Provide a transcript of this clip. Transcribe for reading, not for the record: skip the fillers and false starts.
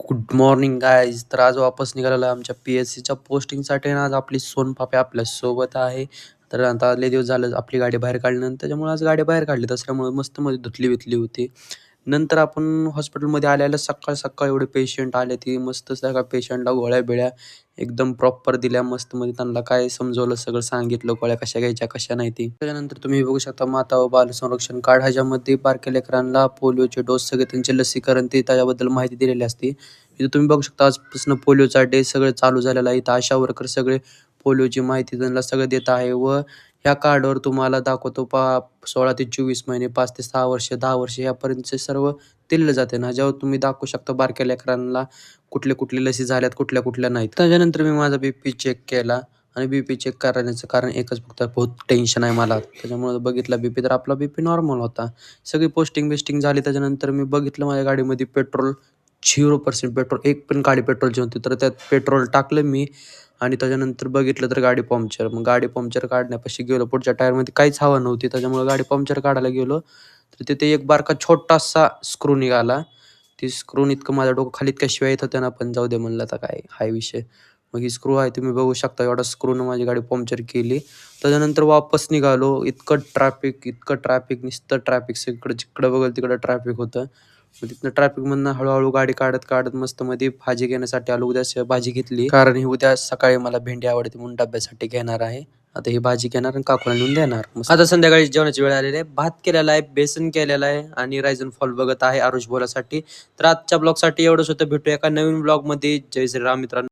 Good morning guys. तर आज वापस निघालेलो आहे आमच्या पी-एस-सीच्या पोस्टिंगसाठी आणि आज आपली सोनपापी आपल्यासोबत आहे. तर आता लय दिवस झालं आपली गाडी बाहेर काढल्यानंतर त्याच्यामुळे आज गाडी बाहेर काढली. दसऱ्यामुळे मस्त मध्ये धुतली-बितली होती. नंतर आपण हॉस्पिटलमध्ये आल्या सकाळ-सकाळ एवढे पेशंट आले, ती मस्त सगळ्या पेशंटला गोळ्या-बिळ्या एकदम प्रॉपर दिल्या. मस्तमध्ये त्यांना काय समजवलं, सगळं सांगितलं, गोळ्या कशा घ्यायच्या, कशा नाही ते. त्याच्यानंतर तुम्ही बघू शकता माता व बाल संरक्षण कार्ड ह्याच्यामध्ये बारक्या लेकरांना पोलिओचे डोस, सगळे त्यांचे लसीकरण ते त्याच्याबद्दल माहिती दिलेली असते. इथे तुम्ही बघू शकता आजपासून पोलिओचा डे सगळं चालू झालेला आहे. इथं आशा वर्कर सगळे पोलिओची माहिती त्यांना सगळं देत आहे व ह्या कार्डवर तुम्हाला दाखवतो पहा 16 ते 24 महिने, 5 ते 6 वर्ष, 10 वर्ष यापर्यंतचे सर्व दिलं जाते ना, ज्यावर तुम्ही दाखवू शकता बारक्या लेकरांना कुठले लसी झाल्यात, कुठल्या नाहीत. त्याच्यानंतर मी माझा बीपी चेक केला आणि बीपी चेक करण्याचं कारण एकच फक्त बहुत टेन्शन आहे मला. त्याच्यामुळे बघितला बीपी, तर आपला बीपी नॉर्मल होता. सगळी पोस्टिंग झाली. त्याच्यानंतर मी बघितलं माझ्या गाडीमध्ये पेट्रोल 0% पेट्रोल, एक पण गाडी पेट्रोलची नव्हती. तर त्यात पेट्रोल टाकलं मी आणि त्याच्यानंतर बघितलं तर गाडी पंक्चर. मग गाडी पंक्चर काढण्यापाशी गेलो. पुढच्या टायरमध्ये काहीच हवा नव्हती. त्याच्यामुळे गाडी पंक्चर काढायला गेलो, तर तिथे एक बारका छोटासा स्क्रू निघाला. ती स्क्रून इतकं माझं डोकं खाली इतक्या शिव्या येत होत्या ना, पण जाऊ दे म्हणलं आता काय हाय विषय. मग ही स्क्रू आहे तुम्ही बघू शकता, एवढा स्क्रूनं माझी गाडी पंक्चर केली. त्याच्यानंतर वापस निघालो. इतकं ट्रॅफिक, नुसतं ट्रॅफिक, सगळीकडे जिकडं बघेल तिकडं ट्रॅफिक होतं. मग तिथनं ट्रॅफिकमधनं हळू गाडी काढत मस्तमध्ये भाजी घेण्यासाठी आलो. उद्या भाजी घेतली, कारण ही उद्या सकाळी मला भेंडी आवडते म्हणून डब्यासाठी घेणार आहे. आता ही भाजी घेणार आणि काकूला नेऊन देणार. आता संध्याकाळी जेवणाची वेळ आलेली आहे. भात केलेला आहे, बेसन केलेला आहे आणि राईज अँड फॉल बघत आहे आरुष बोलासाठी. तर आजच्या ब्लॉगसाठी एवढंच होतं. भेटूया एका नवीन ब्लॉगमध्ये. जय श्रीराम मित्रांनो.